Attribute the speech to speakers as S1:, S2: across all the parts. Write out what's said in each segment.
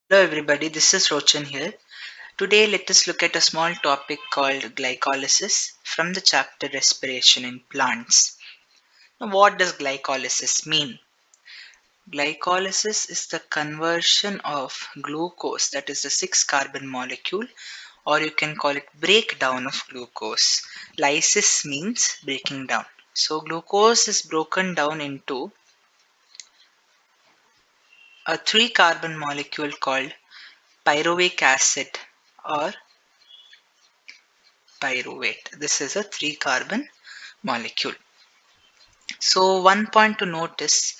S1: Hello everybody, this is Rochan here. Today let us look at a small topic called glycolysis from the chapter Respiration in Plants. Now, what does glycolysis mean? Glycolysis is the conversion of glucose, that is the 6 carbon molecule, or you can call it breakdown of glucose. Lysis means breaking down. So glucose is broken down into a 3 carbon molecule called pyruvic acid or pyruvate. This is a 3 carbon molecule. So one point to notice,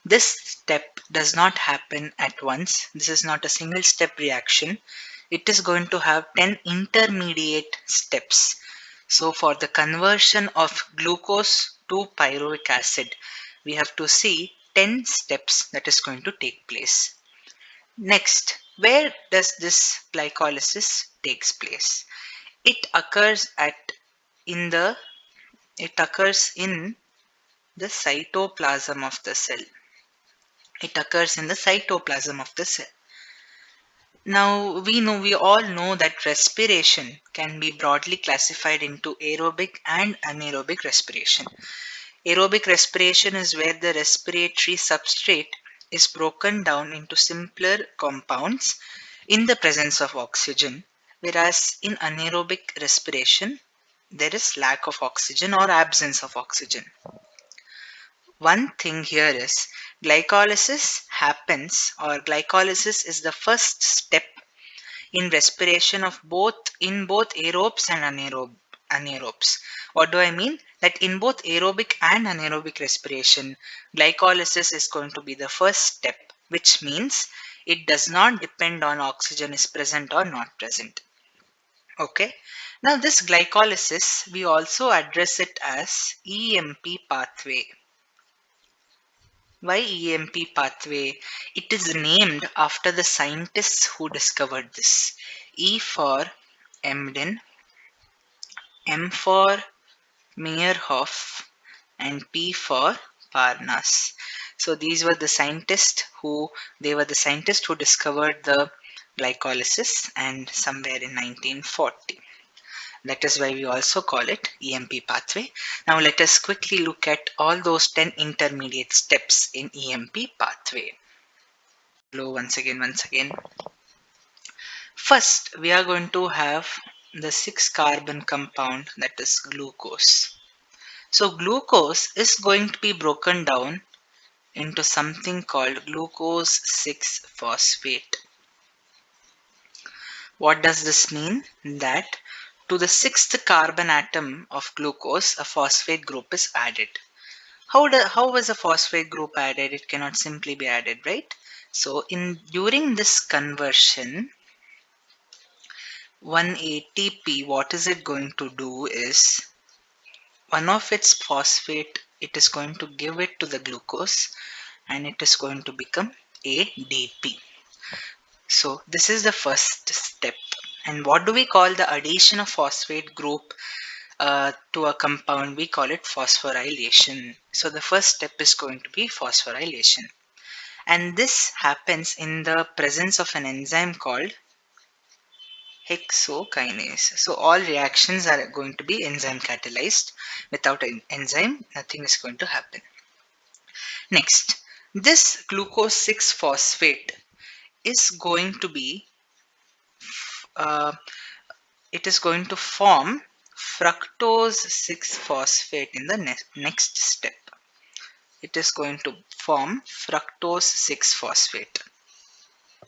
S1: this step does not happen at once. This is not a single step reaction. It is going to have 10 intermediate steps. So for the conversion of glucose to pyruvic acid, we have to see 10 steps that is going to take place. Next, where does this glycolysis takes place? It occurs at in the it occurs in the cytoplasm of the cell. It occurs in the cytoplasm of the cell. Now we all know that respiration can be broadly classified into aerobic and anaerobic respiration. Aerobic respiration is where the respiratory substrate is broken down into simpler compounds in the presence of oxygen, whereas in anaerobic respiration there is lack of oxygen or absence of oxygen. One thing here is glycolysis happens, or glycolysis is the first step in respiration of both aerobes and anaerobes. What do I mean? That in both aerobic and anaerobic respiration, glycolysis is going to be the first step, which means it does not depend on oxygen is present or not present. Okay. Now this glycolysis, we also address it as EMP pathway. Why EMP pathway? It is named after the scientists who discovered this. E for Emden, M for Meyerhoff, and P for Parnas. So these were the scientists who discovered the glycolysis, and somewhere in 1940. That is why we also call it EMP pathway. Now let us quickly look at all those 10 intermediate steps in EMP pathway. Hello, once again. First, we are going to have the 6 carbon compound, that is glucose. So glucose is going to be broken down into something called glucose 6 phosphate. What does this mean? That to the 6th carbon atom of glucose, a phosphate group is added. How was a phosphate group added? It cannot simply be added, right? So during this conversion, 1 ATP, what is it going to do is one of its phosphate, it is going to give it to the glucose and it is going to become ADP. So this is the first step. And what do we call the addition of phosphate group to a compound? We call it phosphorylation. So the first step is going to be phosphorylation. And this happens in the presence of an enzyme called hexokinase. So all reactions are going to be enzyme catalyzed. Without an enzyme, nothing is going to happen. Next, this glucose 6 phosphate is going to be uh, it is going to form fructose 6 phosphate in the next step. It is going to form fructose 6 phosphate.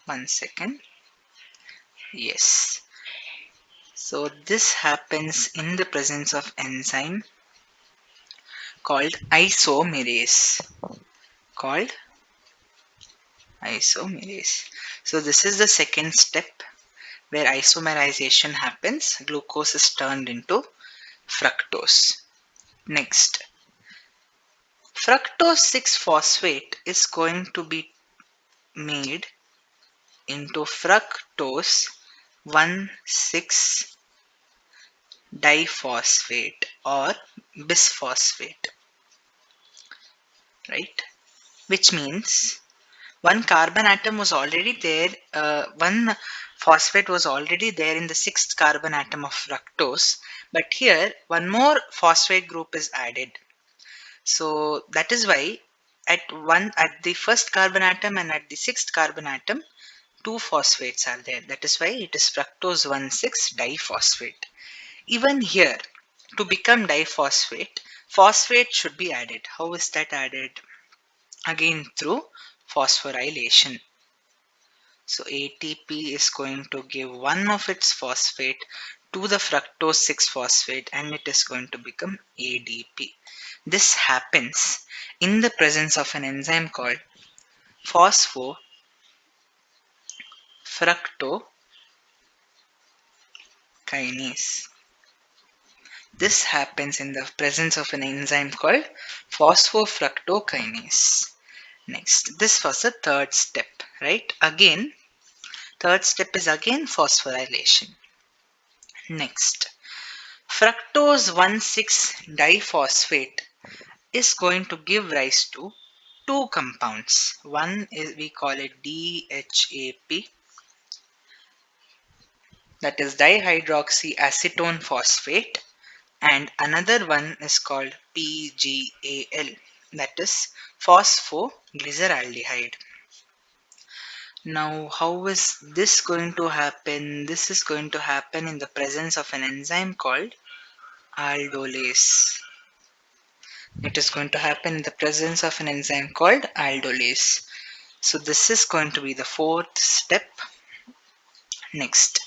S1: One second. Yes. So this happens in the presence of enzyme called isomerase. Called isomerase. So this is the second step where isomerization happens. Glucose is turned into fructose. Next, fructose 6 phosphate is going to be made into fructose 1,6 diphosphate or bisphosphate, right? Which means One carbon atom was already there, one phosphate was already there in the sixth carbon atom of fructose, but here one more phosphate group is added. So that is why at the first carbon atom and at the sixth carbon atom, two phosphates are there. That is why it is fructose 1,6 diphosphate. Even here, to become diphosphate, phosphate should be added. How is that added? Again through phosphorylation. So ATP is going to give one of its phosphate to the fructose 6 phosphate and it is going to become ADP. This happens in the presence of an enzyme called phosphofructokinase. This happens in the presence of an enzyme called phosphofructokinase. Next, this was the third step, right? Again, third step is again phosphorylation. Next, fructose 1,6 diphosphate is going to give rise to two compounds. One is we call it DHAP, that is dihydroxyacetone phosphate, and another one is called PGAL, that is phosphoglyceraldehyde. Now, how is this going to happen? This is going to happen in the presence of an enzyme called aldolase. It is going to happen in the presence of an enzyme called aldolase. So this is going to be the fourth step. Next,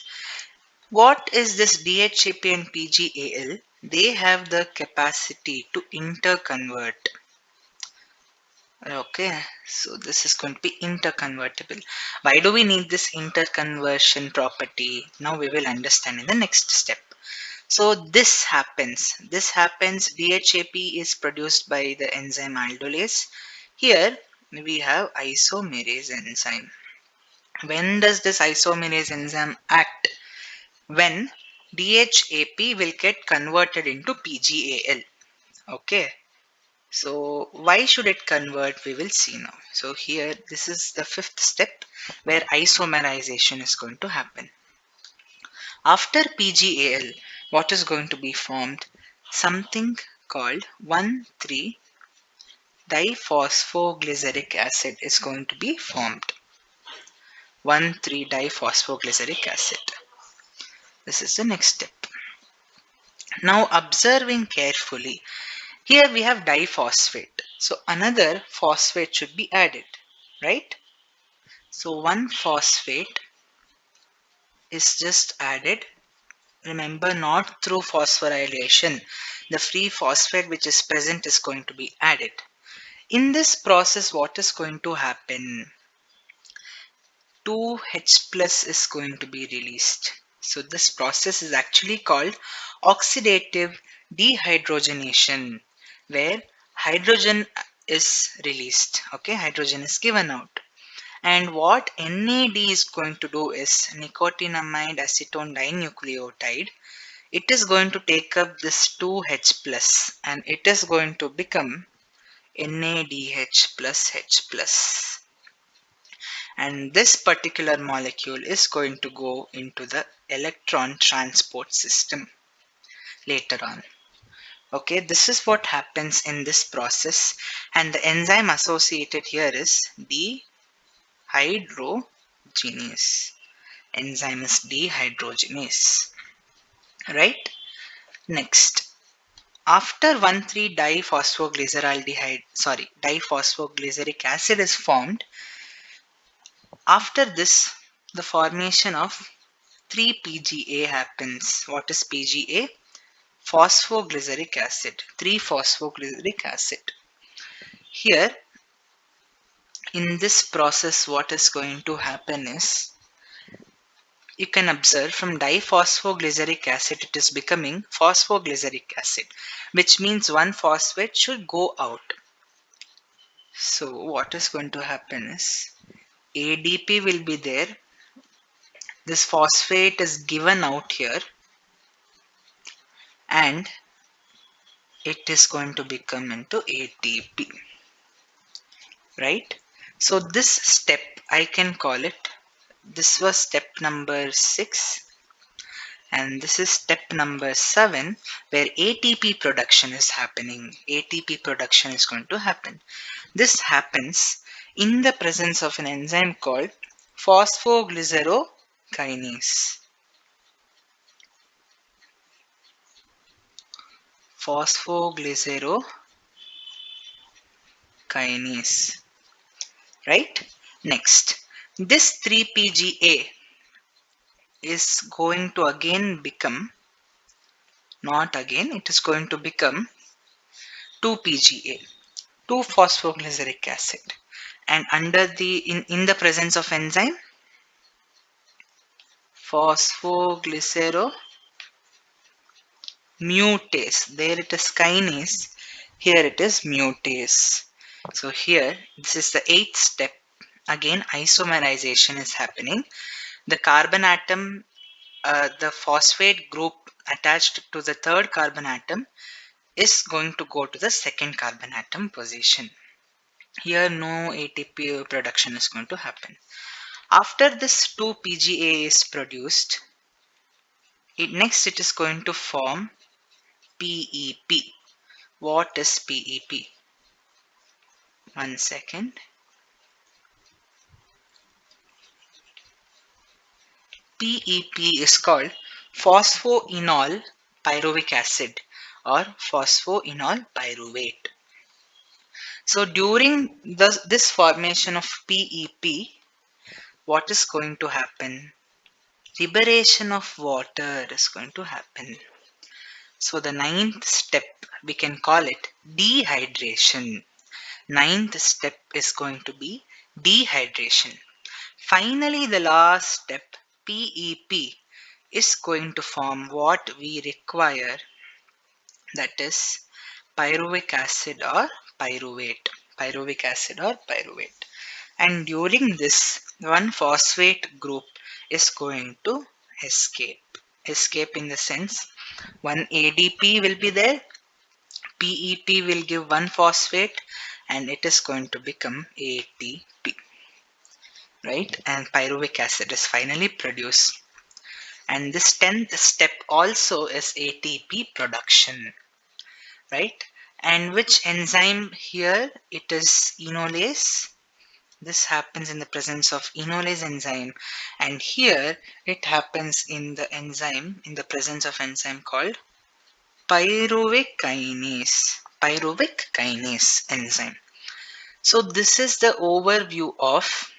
S1: what is this DHAP and PGAL? They have the capacity to interconvert. Okay, so this is going to be interconvertible. Why do we need this interconversion property? Now we will understand in the next step. So this happens. DHAP is produced by the enzyme aldolase. Here we have isomerase enzyme. When does this isomerase enzyme act? When DHAP will get converted into PGAL. Okay. So why should it convert? We will see now. So here this is the fifth step where isomerization is going to happen. After PGAL, what is going to be formed? Something called 1,3-diphosphoglyceric acid is going to be formed. 1,3-diphosphoglyceric acid. This is the next step. Now observing carefully, here we have diphosphate. So another phosphate should be added, right? So one phosphate is just added. Remember, not through phosphorylation. The free phosphate which is present is going to be added. In this process, what is going to happen? 2H plus is going to be released. So this process is actually called oxidative dehydrogenation, where hydrogen is released. Okay, hydrogen is given out. And what NAD is going to do is nicotinamide acetone dinucleotide. It is going to take up this 2H plus and it is going to become NADH plus H plus. And this particular molecule is going to go into the electron transport system later on. Okay, this is what happens in this process, and the enzyme associated here is dehydrogenase. Enzyme is dehydrogenase, right? Next, after 1,3-diphosphoglyceraldehyde, diphosphoglyceric acid is formed. After this, the formation of 3-PGA happens. What is PGA? Phosphoglyceric acid. 3-phosphoglyceric acid. Here, in this process, what is going to happen is, you can observe from diphosphoglyceric acid, it is becoming phosphoglyceric acid, which means one phosphate should go out. So, what is going to happen is, ADP will be there. This phosphate is given out here and it is going to become into ATP, right? So this step I can call it, this was step number 6, and this is step number 7, where ATP production is happening. ATP production is going to happen. This happens in the presence of an enzyme called phosphoglycerokinase. Phosphoglycerokinase, right? Next, this 3-PGA is going to again become, not again, it is going to become 2-PGA, 2-phosphoglyceric acid. And under the in the presence of enzyme phosphoglyceromutase, there it is kinase, here it is mutase. So here this is the 8th step. Again isomerization is happening. The carbon atom, the phosphate group attached to the third carbon atom is going to go to the second carbon atom position. Here no ATP production is going to happen. After this 2-PGA is produced, next it is going to form PEP. What is PEP? One second. PEP is called phosphoenol pyruvic acid or phosphoenol pyruvate. So during this formation of PEP, what is going to happen? Liberation of water is going to happen. So the 9th step, we can call it dehydration. 9th step is going to be dehydration. Finally, the last step, PEP, is going to form what we require, that is pyruvic acid or pyruvate. Pyruvic acid or pyruvate. And during this, one phosphate group is going to escape. Escape in the sense, one ADP will be there, PEP will give one phosphate, and it is going to become ATP, right? And pyruvic acid is finally produced. And this 10th step also is ATP production, right? And which enzyme here? It is enolase. This happens in the presence of enolase enzyme, and here it happens in the enzyme, in the presence of enzyme called pyruvic kinase. Pyruvic kinase enzyme. So this is the overview of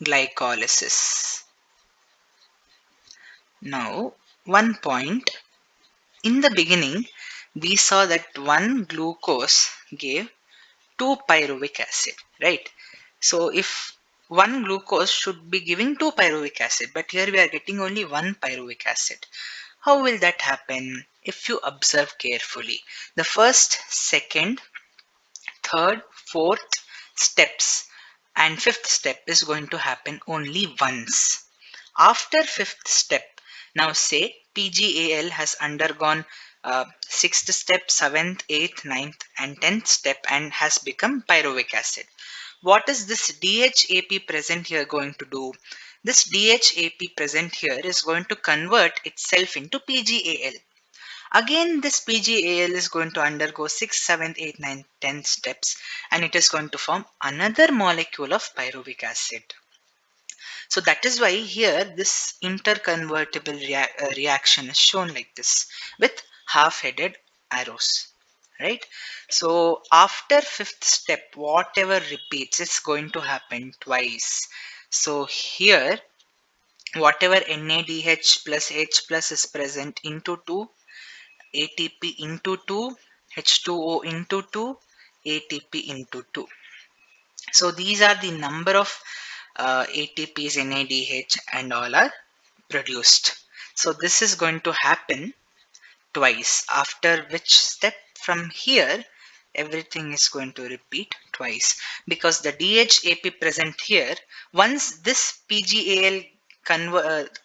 S1: glycolysis. Now, one point, in the beginning, we saw that one glucose gave 2 pyruvic acid, right? So if one glucose should be giving 2 pyruvic acid, but here we are getting only 1 pyruvic acid. How will that happen? If you observe carefully, the first, second, third, fourth steps and fifth step is going to happen only once. After fifth step, now say PGAL has undergone sixth step, seventh, eighth, ninth, and 10th step and has become pyruvic acid. What is this DHAP present here going to do? This DHAP present here is going to convert itself into PGAL. Again, this PGAL is going to undergo 6th, 7th, 8th, 9th, 10th steps, and it is going to form another molecule of pyruvic acid. So that is why here this interconvertible reaction is shown like this with half-headed arrows, right? So after fifth step, whatever repeats, it's going to happen twice. So here, whatever NADH plus H plus is present into 2, ATP into 2, H2O into 2, ATP into 2. So these are the number of ATPs, NADH and all are produced. So this is going to happen twice, after which step from here everything is going to repeat twice, because the DHAP present here, once this PGAL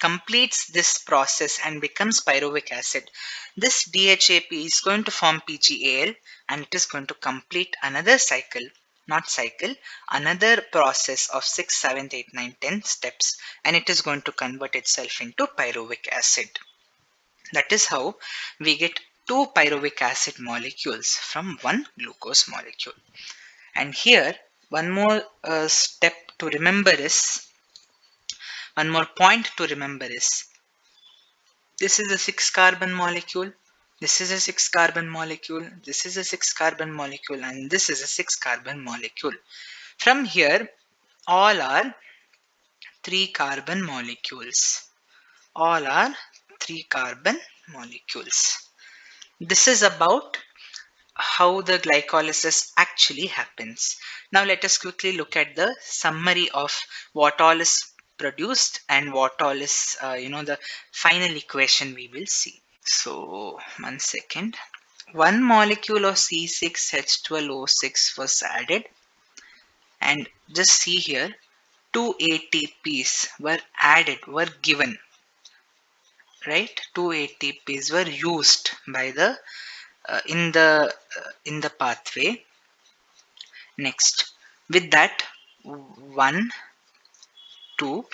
S1: completes this process and becomes pyruvic acid, this DHAP is going to form PGAL and it is going to complete another cycle not cycle, another process of 6, 7, 8, 9, 10 steps, and it is going to convert itself into pyruvic acid. That is how we get two pyruvic acid molecules from one glucose molecule. And here, one more one more point to remember is, this is a 6 carbon molecule, this is a 6 carbon molecule, this is a 6 carbon molecule, and this is a 6 carbon molecule. From here, all are 3 carbon molecules. All are 3 carbon molecules. This is about how the glycolysis actually happens. Now let us quickly look at the summary of what all is produced and what all is, the final equation we will see. So, one second. One molecule of C6H12O6 was added, and just see here, 2 ATPs were given, right? 2 ATPs were used by the in the pathway. Next, with that, 1, 2,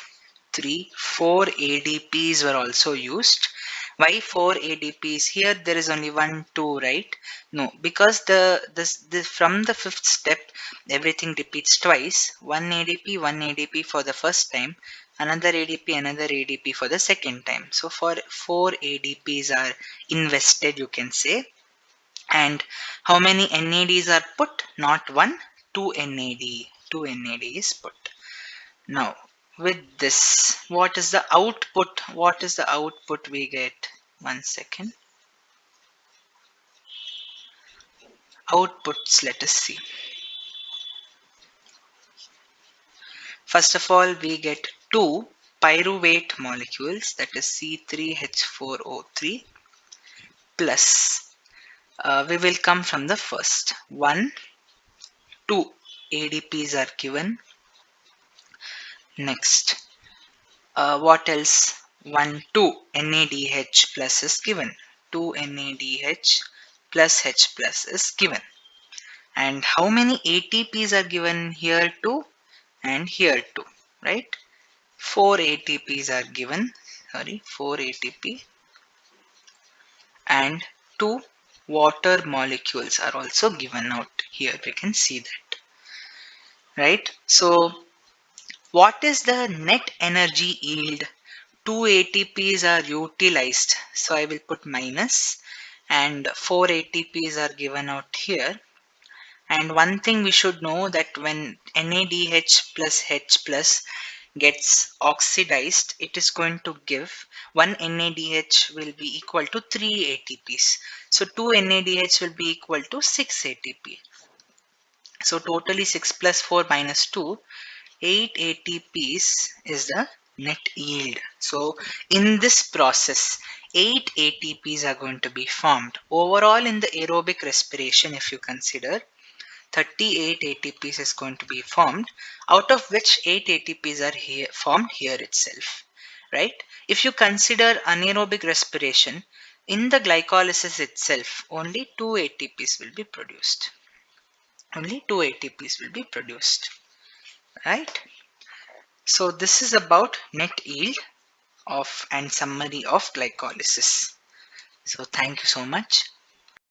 S1: 3, 4 ADPs were also used. Why 4 ADPs? Here there is only 1, 2, right? No, because from the fifth step, everything repeats twice. 1 ADP, 1 ADP for the first time, another ADP for the second time. So for 4 ADPs are invested, you can say. And how many NADs are put? Not one, 2 NAD. 2 NAD is put. Now, with this, what is the output? What is the output we get? One second. Outputs, let us see. First of all, we get two pyruvate molecules, that is C3H4O3 plus. We will come from the first. 1, 2 ADPs are given. Next, what else? 1, 2 NADH plus is given. 2 NADH plus H plus is given. And how many ATPs are given? Here 2 and here 2, right? 4 ATPs are given. 4 ATP, and 2 water molecules are also given out. Here we can see that, right? So what is the net energy yield? 2 ATPs are utilized, so I will put minus, and 4 ATPs are given out here. And one thing we should know, that when NADH plus H plus gets oxidized, it is going to give 1 NADH will be equal to 3 ATPs. So 2 NADH will be equal to 6 ATP. So totally 6 plus 4 minus 2, 8 ATPs is the net yield. So in this process, 8 ATPs are going to be formed. Overall in the aerobic respiration, if you consider, 38 ATPs is going to be formed, out of which 8 ATPs are formed here itself, right? If you consider anaerobic respiration, in the glycolysis itself, only 2 ATPs will be produced. Only 2 ATPs will be produced, right? So this is about net yield of and summary of glycolysis. So thank you so much.